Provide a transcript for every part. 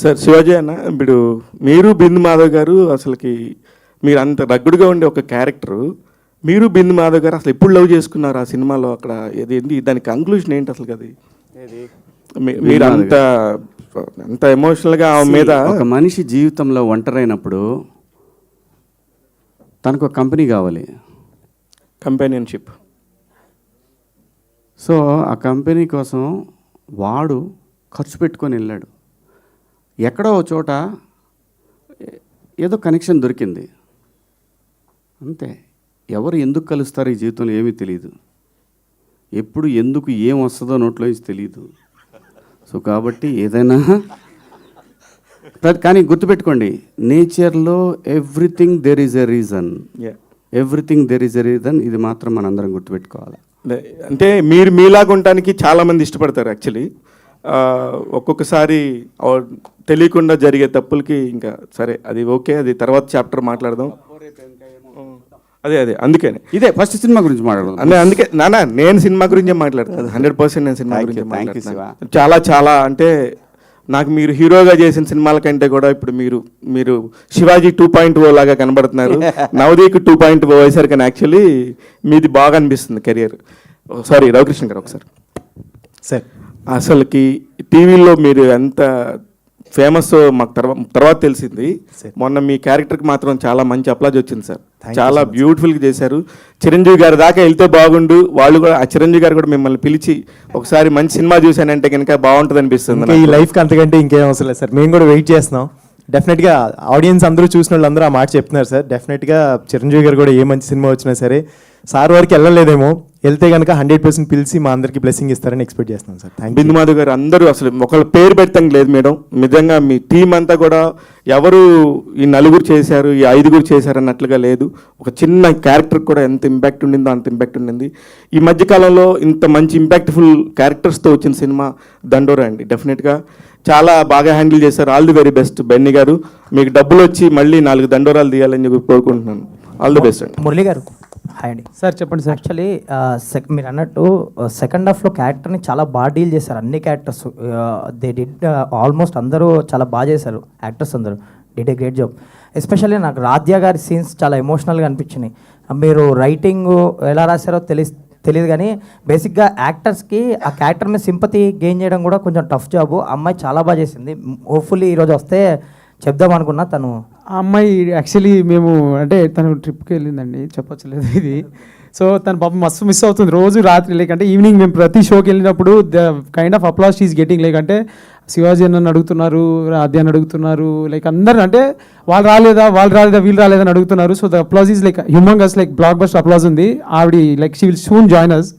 Sir Shivaji అన్న, ఇప్పుడు మీరు బిందు మాధవ్ గారు అసలుకి మీరు అంత రగ్గుడుగా ఉండే ఒక క్యారెక్టరు, మీరు బిందు మాధవ్ గారు అసలు ఎప్పుడు లవ్ చేసుకున్నారు ఆ సినిమాలో? అక్కడ ఏంటి దాని కంక్లూజన్ ఏంటి అసలు? అది మీరు అంత అంత ఎమోషనల్గా ఆమె మీద. ఒక మనిషి జీవితంలో ఒంటరైనప్పుడు తనకు ఒక కంపెనీ కావాలి, కంపానియన్షిప్. సో ఆ కంపెనీ కోసం వాడు ఖర్చు పెట్టుకొని వెళ్ళాడు. ఎక్కడో ఒక చోట ఏదో కనెక్షన్ దొరికింది, అంతే. ఎవరు ఎందుకు కలుస్తారో ఈ జీవితంలో ఏమీ తెలియదు. ఎప్పుడు ఎందుకు ఏం వస్తుందో నోట్లో నుంచి తెలియదు. సో కాబట్టి ఏదైనా కానీ గుర్తుపెట్టుకోండి, నేచర్లో everything there is a reason, everything there is a reason. ఇది మాత్రం మనందరం గుర్తుపెట్టుకోవాలి. అంటే మీరు మీలాగా ఉండటానికి చాలామంది ఇష్టపడతారు యాక్చువల్లీ. ఒక్కొక్కసారి తెలియకుండా జరిగే తప్పులకి ఇంకా సరే అది ఓకే, అది తర్వాత చాప్టర్ మాట్లాడదాం. అదే అందుకనే ఇదే ఫస్ట్ సినిమా గురించి మాట్లాడదాం. అందుకే నాన్న నేను సినిమా గురించే మాట్లాడతాను, 100% నేను సినిమా గురించి మాట్లాడతాను. చాలా చాలా అంటే నాకు మీరు హీరోగా చేసిన సినిమాల కంటే కూడా ఇప్పుడు మీరు శివాజీ 2.0 లాగా కనబడుతున్నారు. నవదీప్ 2.0 వేశారు, కానీ యాక్చువల్లీ మీది బాగా అనిపిస్తుంది కెరియర్. సారీ రవికృష్ణ గారు ఒకసారి సార్, అసలుకి టీవీలో మీరు ఎంత ఫేమస్ మాకు తర్వాత తెలిసింది. మొన్న మీ క్యారెక్టర్కి మాత్రం చాలా మంచి అప్లాజ్ వచ్చింది సార్. చాలా బ్యూటిఫుల్గా చేశారు. చిరంజీవి గారి దాకా వెళ్తే బాగుండు, వాళ్ళు కూడా ఆ చిరంజీవి గారు కూడా మిమ్మల్ని పిలిచి ఒకసారి మంచి సినిమా చూశానంటే కనుక బాగుంటుంది అనిపిస్తుంది. ఈ లైఫ్కి అంతకంటే ఇంకేం అవసరం లేదు సార్. మేము కూడా వెయిట్ చేస్తున్నాం. డెఫినెట్గా ఆడియన్స్ అందరూ చూసిన వాళ్ళందరూ ఆ మాట చెప్తున్నారు సార్. డెఫినెట్గా చిరంజీవి గారు కూడా ఏ మంచి సినిమా వచ్చినా సరే సార్ వరకు వెళ్ళలేదేమో, వెళ్తే కనుక 100% పిలిచి మా అందరికి బ్లెస్సింగ్ ఇస్తారని ఎక్స్పెక్ట్ చేస్తున్నాం సార్. బిందు మాధవ్ గారు అందరూ అసలు ఒకళ్ళ పేరు పెడతాం లేదు మేడం, నిజంగా మీ టీం అంతా కూడా ఎవరు ఈ నలుగురు చేశారు, ఈ 5గురు చేశారు అన్నట్లుగా లేదు. ఒక చిన్న క్యారెక్టర్ కూడా ఎంత ఇంపాక్ట్ ఉండిందో అంత ఇంపాక్ట్ ఉండింది. ఈ మధ్యకాలంలో ఇంత మంచి ఇంపాక్ట్ఫుల్ క్యారెక్టర్స్తో వచ్చిన సినిమా దండోరా అండి. డెఫినెట్గా చాలా బాగా హ్యాండిల్ చేశారు. All the very best Benny గారు. మీకు డబ్బులు వచ్చి మళ్ళీ 4 దండోరాలు తీయాలని చెప్పి కోరుకుంటున్నాను. ఆల్ ది బెస్ట్ అండి. మురళి గారు హాయ్ అండి. సార్ చెప్పండి సార్. యాక్చువల్లీ మీరు అన్నట్టు సెకండ్ హాఫ్లో క్యారెక్టర్ని చాలా బాగా డీల్ చేశారు. అన్ని క్యారెక్టర్స్ దే డిడ్ ఆల్మోస్ట్ అందరూ చాలా బాగా చేశారు. యాక్టర్స్ అందరూ did a great job. Especially నాకు రాధ్య గారి సీన్స్ చాలా ఎమోషనల్గా అనిపించినాయి. మీరు రైటింగ్ ఎలా రాశారో తెలియదు కానీ బేసిక్గా యాక్టర్స్కి ఆ క్యారెక్టర్ మీద సింపతి గెయిన్ చేయడం కూడా కొంచెం టఫ్ జాబు. అమ్మాయి చాలా బాగా చేసింది. హోప్ఫుల్లీ ఈరోజు వస్తే చెప్దాం అనుకున్నా. తను ఆ అమ్మాయి యాక్చువల్లీ మేము అంటే తను ట్రిప్కి వెళ్ళిందండి, చెప్పచ్చలేదు ఇది. సో తను పాపం మస్తు మిస్ అవుతుంది రోజు రాత్రి. లైక్ అంటే ఈవినింగ్ మేము ప్రతి షోకి వెళ్ళినప్పుడు the kind of applause she's getting. Like అంటే శివాజీ అన్నని అడుగుతున్నారు, ఆద్య అని అడుగుతున్నారు, లైక్ అందరు అంటే వీళ్ళు రాలేదా అని అడుగుతున్నారు. So the applause is like humongous, like blockbuster applause ఉంది. ఆవిడ like she will soon join us.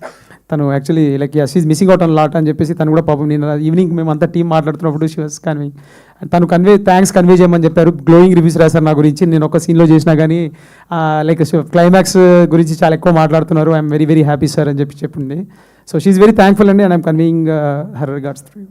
తను actually like she's missing out on lot అని చెప్పేసి తను కూడా పాపం నేను ఈవినింగ్ మేము అంతా టీం మాట్లాడుతున్నప్పుడు షీ వాస్ కన్వింగ్. తను థ్యాంక్స్ కన్వే చేయమని చెప్పారు. గ్లోయింగ్ రివ్యూస్ రాశారు నా గురించి. నేను ఒక సీన్లో చేసినా కానీ లైక్ క్లైమాక్స్ గురించి చాలా ఎక్కువ మాట్లాడుతున్నారు. I'm very very happy sir అని చెప్పింది. సో షీఈస్ వెరీ థ్యాంక్ఫుల్ అండి, and I'm conveying her regards through.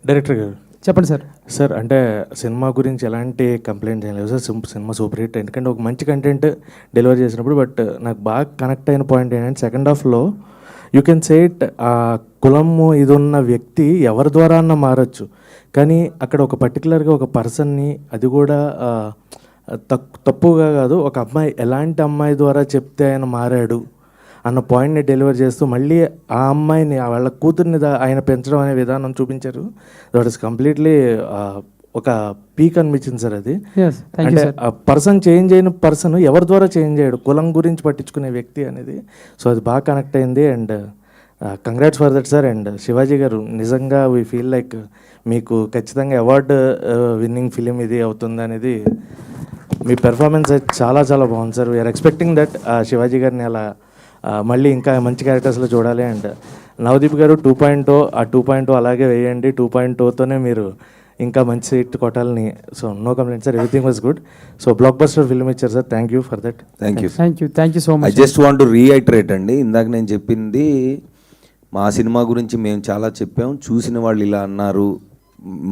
Director గారు చెప్పండి సార్. సార్ అంటే సినిమా గురించి ఎలాంటి కంప్లైంట్ ఏం లేవు సార్. సినిమా సూపర్ హిట్, ఎందుకంటే ఒక మంచి కంటెంట్ డెలివరీ చేసినప్పుడు. బట్ నాకు బాగా కనెక్ట్ అయిన పాయింట్ ఏంటంటే సెకండ్ హాఫ్లో యూ కెన్ సే ఇట్, ఆ కులము ఇది ఉన్న వ్యక్తి ఎవరి ద్వారా అన్న మారచ్చు, కానీ అక్కడ ఒక పర్టికులర్గా ఒక పర్సన్ని, అది కూడా తప్పుగా కాదు, ఒక అమ్మాయి ఎలాంటి అమ్మాయి ద్వారా చెప్తే ఆయన మారాడు అన్న పాయింట్ని డెలివర్ చేస్తూ మళ్ళీ ఆ అమ్మాయిని వాళ్ళ కూతుర్ని ఆయన పెంచడం అనే విధానం చూపించారు. దట్ ఈస్ కంప్లీట్లీ ఒక పీక్ అనిపించింది సార్ అది. అంటే ఆ పర్సన్ చేంజ్ అయిన పర్సన్ ఎవరి ద్వారా చేంజ్ అయ్యాడు, కులం గురించి పట్టించుకునే వ్యక్తి అనేది. సో అది బాగా కనెక్ట్ అయింది. And congrats for that sir. And Shivaji గారు నిజంగా వీ ఫీల్ లైక్ మీకు ఖచ్చితంగా అవార్డు విన్నింగ్ ఫిలిం ఇది అవుతుంది అనేది. మీ పెర్ఫార్మెన్స్ చాలా చాలా బాగుంది sir. We're expecting that Shivaji గారిని అలా మళ్ళీ ఇంకా మంచి క్యారెక్టర్స్లో చూడాలి. అండ్ నవదీప్ గారు 2.0 ఆ 2.0 అలాగే వేయండి. 2.0తోనే మీరు ఇంకా మంచి హిట్ కొట్టాలని. So no complaint sir, everything was good. So blockbuster film ఇచ్చారు sir, thank you for that. Thank you so much. I just want to reiterate అండి, ఇందాక నేను చెప్పింది మా సినిమా గురించి మేము చాలా చెప్పాం. చూసిన వాళ్ళు ఇలా అన్నారు,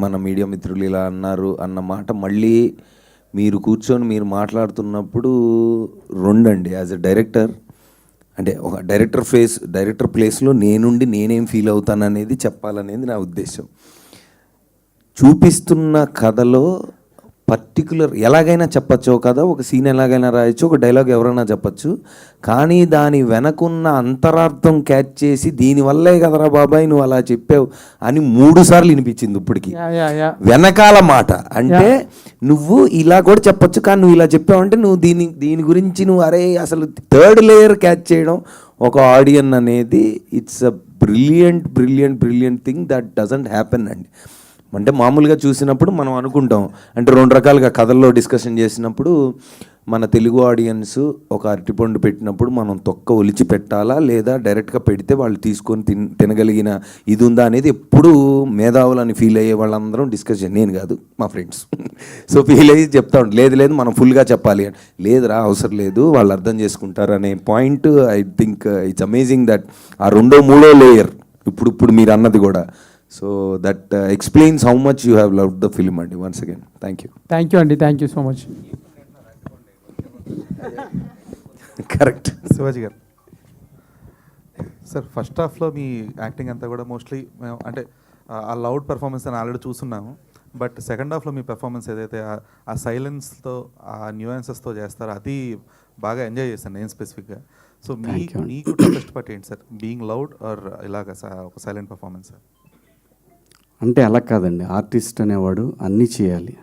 మన మీడియా మిత్రులు ఇలా అన్నారు అన్న మాట మళ్ళీ మీరు కూర్చొని మీరు మాట్లాడుతున్నప్పుడు రెండండి. యాజ్ ఎ డైరెక్టర్ అంటే ఒక డైరెక్టర్ ప్లేస్లో నేనుండి నేనేం ఫీల్ అవుతాననేది చెప్పాలనేది నా ఉద్దేశం. చూపిస్తున్న కథలో పర్టికులర్ ఎలాగైనా చెప్పచ్చు కదా, ఒక సీన్ ఎలాగైనా రాయొచ్చు, ఒక డైలాగ్ ఎవరైనా చెప్పచ్చు, కానీ దాని వెనకున్న అంతరార్థం క్యాచ్ చేసి దీనివల్లే కదరా బాబాయ్ నువ్వు అలా చెప్పావు అని 3 సార్లు వినిపించింది ఇప్పటికి. వెనకాల మాట అంటే నువ్వు ఇలా కూడా చెప్పొచ్చు, కానీ నువ్వు ఇలా చెప్పావంటే నువ్వు దీని గురించి నువ్వు అరే అసలు థర్డ్ లేయర్ క్యాచ్ చేయడం ఒక ఆడియన్ అనేది it's a brilliant thing that doesn't happen అండి. అంటే మామూలుగా చూసినప్పుడు మనం అనుకుంటాం, అంటే 2 రకాలుగా కథల్లో డిస్కషన్ చేసినప్పుడు మన తెలుగు ఆడియన్స్ ఒక అరటిపండు పెట్టినప్పుడు మనం తొక్క ఒలిచి పెట్టాలా లేదా డైరెక్ట్గా పెడితే వాళ్ళు తీసుకొని తినగలిగిన ఇది ఉందా అనేది ఎప్పుడు మేధావులని ఫీల్ అయ్యే వాళ్ళందరం డిస్కషన్, నేను కాదు మా ఫ్రెండ్స్ సో ఫీల్ అయ్యి చెప్తా ఉంటాం, లేదు మనం ఫుల్గా చెప్పాలి అని. లేదురా అవసరం లేదు, వాళ్ళు అర్థం చేసుకుంటారు అనే point. I think it's amazing that ఆ 2వ 3వ లేయర్ ఇప్పుడు మీరు అన్నది కూడా. So that explains how much you have loved the film అండి. వన్స్ అగైన్ థ్యాంక్ యూ అండి, thank you so much. Correct. Shivaji గారు సార్, ఫస్ట్ హాఫ్లో మీ యాక్టింగ్ అంతా కూడా మోస్ట్లీ అంటే ఆ లౌడ్ పెర్ఫార్మెన్స్ అని ఆల్రెడీ చూస్తున్నాము, బట్ సెకండ్ హాఫ్లో మీ పెర్ఫార్మెన్స్ ఏదైతే ఆ సైలెన్స్తో ఆ న్యూయాన్సెస్తో చేస్తారో అది బాగా ఎంజాయ్ చేశాను నేను స్పెసిఫిక్గా. సో మీకు టఫెస్ట్ పార్ట్ ఏంటి సార్, బీయింగ్ లౌడ్ ఆర్ ఇలాగ ఒక సైలెంట్ పర్ఫార్మెన్స్ సార్? అంటే అలా కాదండి, ఆర్టిస్ట్ అనేవాడు అన్నీ చేయాలి.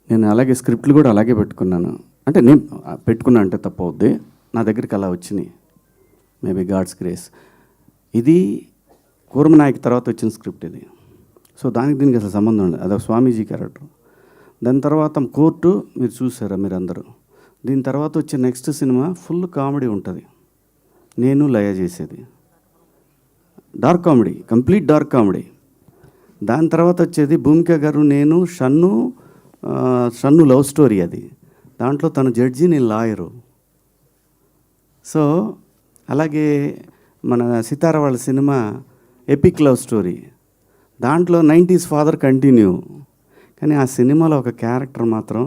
నేను అలాగే స్క్రిప్ట్లు కూడా అలాగే పెట్టుకున్నాను. అంటే నేను పెట్టుకున్నా అంటే తప్పవుద్ది, నా దగ్గరికి అలా వచ్చినాయి, మేబీ గాడ్స్ గ్రేస్. ఇది కూర్మనాయక్ తర్వాత వచ్చిన స్క్రిప్ట్ ఇది. సో దీనికి అసలు సంబంధం ఉండదు, అదొక స్వామీజీ క్యారెక్టర్. దాని తర్వాత కోర్టు మీరు చూసారా మీరు అందరూ. దీని తర్వాత వచ్చే నెక్స్ట్ సినిమా ఫుల్ కామెడీ ఉంటుంది, నేను లయ చేసేది dark comedy, complete dark comedy. దాని తర్వాత వచ్చేది భూమిక గారు నేను షన్ను లవ్ స్టోరీ అది. దాంట్లో తను జడ్జి, నేను లాయరు. సో అలాగే మన సితార వాళ్ళ సినిమా ఎపిక్ లవ్ స్టోరీ, దాంట్లో 90s ఫాదర్ కంటిన్యూ. కానీ ఆ సినిమాలో ఒక క్యారెక్టర్ మాత్రం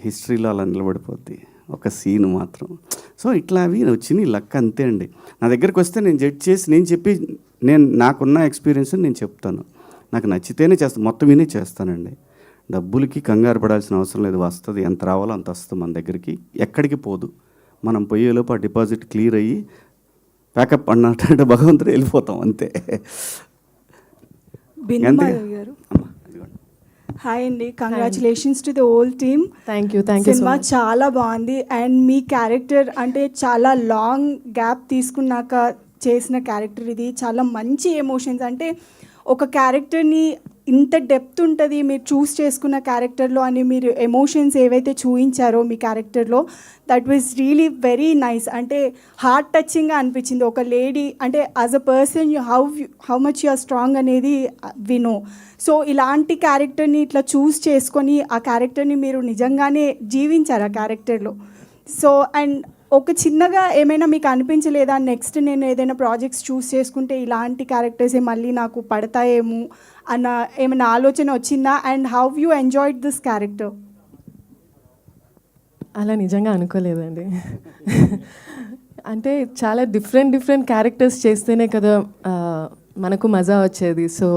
హిస్టరీలో అలా నిలబడిపోద్ది, ఒక సీన్ మాత్రం. సో ఇట్లా అవి వచ్చినాయి, లక్ అంతే అండి. నా దగ్గరికి వస్తే నేను జడ్జ్ చేసి నేను నాకున్న ఎక్స్పీరియన్స్ నేను చెప్తాను, నాకు నచ్చితేనే చేస్తాను, మొత్తం విని చేస్తానండి. డబ్బులకి కంగారు పడాల్సిన అవసరం లేదు, వస్తుంది ఎంత రావాలో అంత వస్తుంది మన దగ్గరికి, ఎక్కడికి పోదు. మనం పోయేలోపు ఆ డిపాజిట్ క్లియర్ అయ్యి ప్యాకప్ అన్నట్టు భగవంతుడు వెళ్ళిపోతాం అంతే. హాయ్ అండి, congratulations to the whole team. Thank you. Cinema చాలా బాగుంది. అండ్ మీ క్యారెక్టర్ అంటే చాలా లాంగ్ గ్యాప్ తీసుకున్నాక చేసిన క్యారెక్టర్ ఇది. చాలా మంచి ఎమోషన్స్, అంటే ఒక క్యారెక్టర్ని ఇంత డెప్త్ ఉంటుంది మీరు చూస్ చేసుకున్న క్యారెక్టర్లో అని మీరు ఎమోషన్స్ ఏవైతే చూపించారో మీ క్యారెక్టర్లో, that was really very nice. అంటే హార్ట్ టచింగ్గా అనిపించింది. ఒక లేడీ అంటే as a person how much you are strong అనేది వి నో. సో ఇలాంటి క్యారెక్టర్ని ఇట్లా చూస్ చేసుకొని ఆ క్యారెక్టర్ని మీరు నిజంగానే జీవించారు ఆ క్యారెక్టర్లో. సో అండ్ ఒక చిన్నగా ఏమైనా మీకు అనిపించలేదా, నెక్స్ట్ నేను ఏదైనా ప్రాజెక్ట్స్ చూస్ చేసుకుంటే ఇలాంటి క్యారెక్టర్సే మళ్ళీ నాకు పడతాయేమో అన్న ఏమైనా ఆలోచన వచ్చిందా? And how you enjoyed this character? అలా నిజంగా అనుకోలేదండి. అంటే చాలా డిఫరెంట్ క్యారెక్టర్స్ చేస్తేనే కదా మనకు మజా వచ్చేది. సో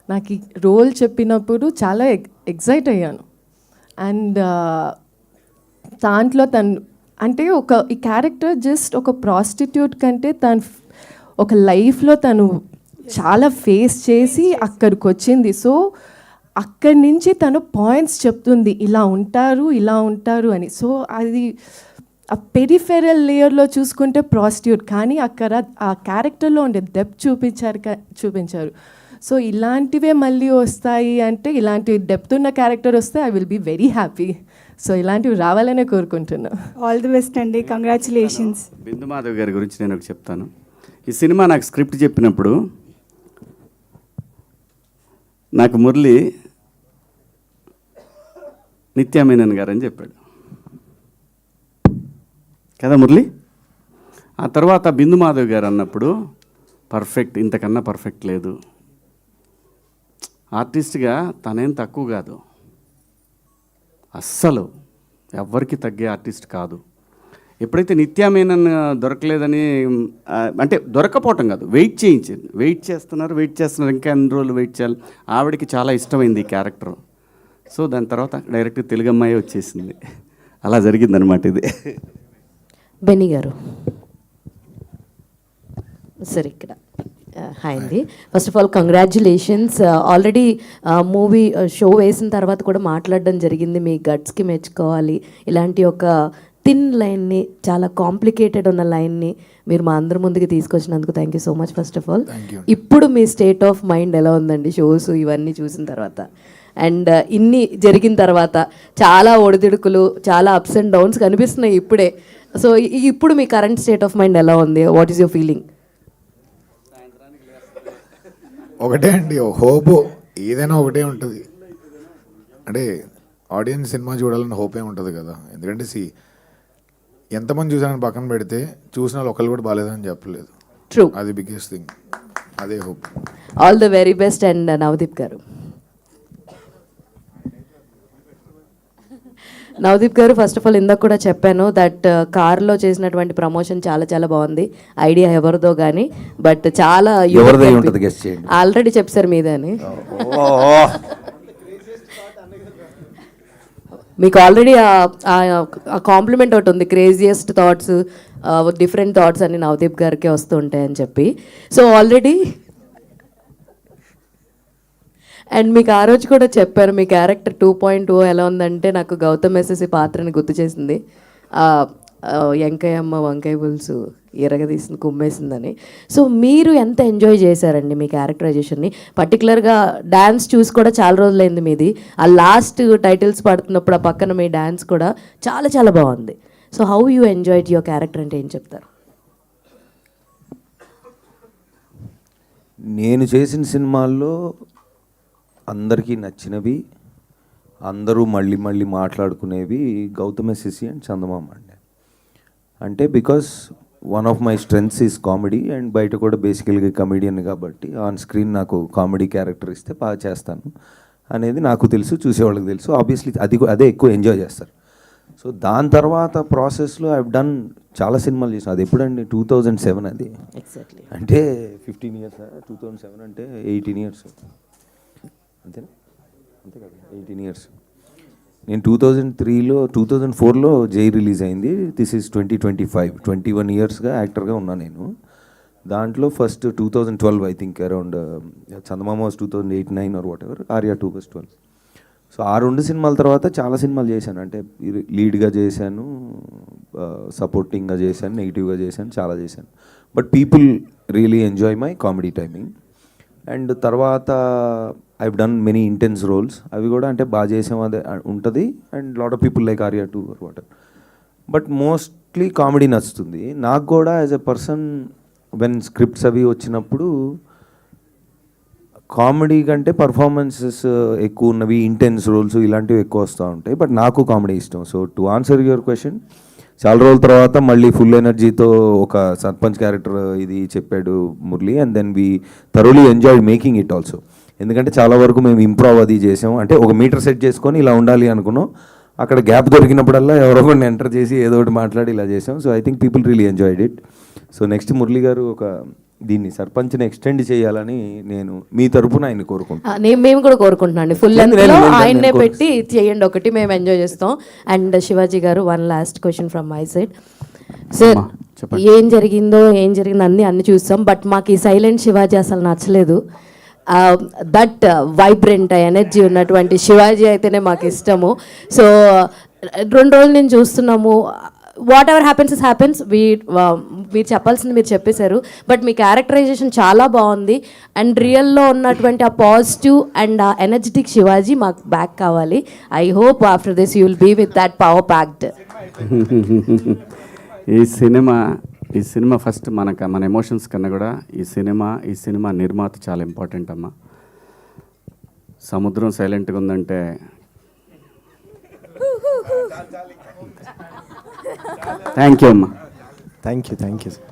నాకు ఈ రోల్ చెప్పినప్పుడు చాలా ఎక్సైట్ అయ్యాను. అండ్ దాంట్లో అంటే ఈ క్యారెక్టర్ జస్ట్ ఒక ప్రాస్టిట్యూట్ కంటే ఒక లైఫ్లో తను చాలా ఫేస్ చేసి అక్కడికి వచ్చింది. సో అక్కడి నుంచి తను పాయింట్స్ చెప్తుంది, ఇలా ఉంటారు అని. సో అది ఆ పెరిఫెరల్ లేయర్లో చూసుకుంటే ప్రాస్టిట్యూట్, కానీ అక్కడ ఆ క్యారెక్టర్లో ఉండే డెప్త్ చూపించారు. సో ఇలాంటివే మళ్ళీ వస్తాయి అంటే, ఇలాంటి డెప్త్ ఉన్న క్యారెక్టర్ వస్తే I will be very happy. So ఇలాంటివి రావాలనే కోరుకుంటున్నా. ఆల్ ది బెస్ట్ అండి, కంగ్రాచులేషన్స్. బిందు మాధవ్ గారి గురించి నేను ఒకటి చెప్తాను. ఈ సినిమా నాకు స్క్రిప్ట్ చెప్పినప్పుడు నాకు మురళి నిత్యామేనన్ గారు అని చెప్పాడు కదా మురళి. ఆ తర్వాత బిందు మాధవ్ గారు అన్నప్పుడు పర్ఫెక్ట్, ఇంతకన్నా పర్ఫెక్ట్ లేదు. ఆర్టిస్ట్గా తనేం తక్కువ కాదు, అస్సలు ఎవ్వరికి తగ్గే ఆర్టిస్ట్ కాదు. ఎప్పుడైతే నిత్యా మేనన్ దొరకలేదని అంటే దొరకపోవటం కాదు, వెయిట్ చేస్తున్నారు ఇంకా ఎన్ని రోజులు వెయిట్ చేయాలి. ఆవిడకి చాలా ఇష్టమైంది ఈ క్యారెక్టర్. సో దాని తర్వాత డైరెక్ట్ తెలుగు అమ్మాయి వచ్చేసింది. అలా జరిగిందనమాట ఇది. బెన్నీ గారు సార్ ఇక్కడ హాయ్ అండి. First of all congratulations. Already movie show వేసిన తర్వాత కూడా మాట్లాడడం జరిగింది, మీ గట్స్కి మెచ్చుకోవాలి. ఇలాంటి ఒక థిన్ లైన్ని, చాలా కాంప్లికేటెడ్ ఉన్న లైన్ని మీరు మా అందరి ముందుకు తీసుకొచ్చినందుకు thank you so much first of all. ఇప్పుడు మీ స్టేట్ ఆఫ్ మైండ్ ఎలా ఉందండి షోస్ ఇవన్నీ చూసిన తర్వాత? అండ్ ఇన్ని జరిగిన తర్వాత చాలా ఒడిదుడుకులు, చాలా అప్స్ అండ్ డౌన్స్ కనిపిస్తున్నాయి ఇప్పుడే. సో ఇప్పుడు మీ కరెంట్ స్టేట్ ఆఫ్ మైండ్ ఎలా ఉంది? What is your feeling? ఒకటే అండి, హోప్ ఏదైనా ఒకటే ఉంటుంది. అంటే ఆడియన్స్ సినిమా చూడాలని హోపే ఉంటుంది కదా. ఎందుకంటే ఎంతమంది చూసారని పక్కన పెడితే చూసిన వాళ్ళు ఒకళ్ళు కూడా బాగాలేదని చెప్పలేదు. ట్రూ, అది బిగ్గెస్ట్ థింగ్, అదే hope. All the very best. And Navdeep గారు, నవదీప్ గారు ఫస్ట్ ఆఫ్ ఆల్ ఇందాక కూడా చెప్పాను దట్ కార్లో చేసినటువంటి ప్రమోషన్ చాలా చాలా బాగుంది. ఐడియా ఎవరిదో కానీ బట్ చాలా ఆల్రెడీ చెప్పారు మీదే అని. మీకు ఆల్రెడీ ఆ కాంప్లిమెంట్ ఒకటి ఉంది, క్రేజియస్ట్ థాట్స్, డిఫరెంట్ థాట్స్ అని నవదీప్ గారికి వస్తూ ఉంటాయని చెప్పి. సో ఆల్రెడీ అండ్ మీకు ఆ రోజు కూడా చెప్పారు మీ క్యారెక్టర్ 2.0 ఎలా ఉందంటే నాకు గౌతమ్ ఎస్ఎస్సి పాత్రని గుర్తు చేసింది. వెంకయ్యమ్మ వంకాయ పులుసు ఎరగదీసింది కుమ్మేసిందని. సో మీరు ఎంత ఎంజాయ్ చేశారండి మీ క్యారెక్టరైజేషన్ని? పర్టికులర్గా డ్యాన్స్ చూసి కూడా చాలా రోజులైంది మీది. ఆ లాస్ట్ టైటిల్స్ పడుతున్నప్పుడు ఆ పక్కన మీ డ్యాన్స్ కూడా చాలా చాలా బాగుంది. So how you enjoyed your character అంటే ఏం చెప్తారు? నేను చేసిన సినిమాల్లో అందరికీ నచ్చినవి, అందరూ మళ్ళీ మళ్ళీ మాట్లాడుకునేవి గౌతమ్ ఎస్ఎస్సి అండ్ చందమామ అండి. అంటే because one of my strengths is comedy and బయట కూడా బేసికల్గా కమెడియన్ కాబట్టి ఆన్ స్క్రీన్ నాకు కామెడీ క్యారెక్టర్ ఇస్తే బాగా చేస్తాను అనేది నాకు తెలుసు, చూసేవాళ్ళకి తెలుసు. ఆబ్వియస్లీ అదే ఎక్కువ ఎంజాయ్ చేస్తారు. సో దాని తర్వాత ప్రాసెస్లో ఐ డన్ చాలా సినిమాలు చేసాను. అది ఎప్పుడండి? 2007 అది. ఎగ్జాక్ట్లీ అంటే 15 ఇయర్స్. 2007 అంటే 18 ఇయర్స్ అంతేనా? అంతే కదా, 18 ఇయర్స్. నేను 2004లో జై రిలీజ్ అయింది. దిస్ ఈజ్ 2025, 21 ఇయర్స్గా యాక్టర్గా ఉన్నా నేను. దాంట్లో first 2012 I think around Chandamama was 2008-9 or whatever ఎవర్, ఆర్యా 2 was 12. సో ఆ 2 సినిమాల తర్వాత చాలా సినిమాలు చేశాను. అంటే లీడ్గా చేశాను, సపోర్టింగ్గా చేశాను, నెగిటివ్గా చేశాను, చాలా చేశాను. But people really enjoy my comedy timing. And తర్వాత I've done many intense roles. అవి కూడా అంటే బాగా చేసాం అదే ఉంటుంది. And lot of people like Arya 2 or what. But mostly comedy నచ్చుతుంది నాకు కూడా. As a person when scripts అవి వచ్చినప్పుడు కామెడీ కంటే పర్ఫార్మెన్సెస్ ఎక్కువ ఉన్నవి, ఇంటెన్స్ రోల్స్ ఇలాంటివి ఎక్కువ వస్తూ ఉంటాయి. బట్ నాకు కామెడీ ఇష్టం. So to answer your question, చాలా రోజుల తర్వాత మళ్ళీ ఫుల్ ఎనర్జీతో ఒక సర్పంచ్ క్యారెక్టర్ ఇది చెప్పాడు Murali. And then we thoroughly enjoyed making it also. ఎందుకంటే చాలా వరకు మేము ఇంప్రూవ్ అది చేసాం. అంటే ఒక మీటర్ సెట్ చేసుకొని ఇలా ఉండాలి అనుకున్నాం. అక్కడ గ్యాప్ దొరికినప్పుడల్లా ఎవరో కొన్ని ఎంటర్ చేసి ఏదో ఒకటి మాట్లాడి ఇలా చేసాం. So I think people really enjoyed it. So next Murali గారు ఒక దీన్ని సర్పంచ్ని ఎక్స్టెండ్ చేయాలని నేను మీ తరపున ఆయన కోరుకుంటున్నాను. మేము కూడా కోరుకుంటున్నాను. ఫుల్ ఆయన్నే పెట్టి చేయండి ఒకటి, మేము ఎంజాయ్ చేస్తాం. అండ్ శివాజీ గారు, one last question from my side. Sir, ఏం జరిగిందో అన్ని చూస్తాం. బట్ మాకు ఈ సైలెంట్ శివాజీ అసలు నచ్చలేదు. దట్ వైబ్రెంట్ ఎనర్జీ ఉన్నటువంటి శివాజీ అయితేనే మాకు ఇష్టము. సో 2 రోజులు నేను చూస్తున్నాము. వాట్ ఎవర్ హ్యాపెన్స్ మీరు చెప్పాల్సింది మీరు చెప్పేశారు. బట్ మీ క్యారెక్టరైజేషన్ చాలా బాగుంది. అండ్ రియల్లో ఉన్నటువంటి ఆ పాజిటివ్ అండ్ ఆ ఎనర్జెటిక్ శివాజీ మాకు బ్యాక్ కావాలి. I hope after this you will be with that power packed. ఈ సినిమా ఫస్ట్ మన ఎమోషన్స్ కన్నా కూడా ఈ సినిమా నిర్మాత చాలా ఇంపార్టెంట్ అమ్మ. సముద్రం సైలెంట్గా ఉందంటే థ్యాంక్ యూ అమ్మా. Thank you sir.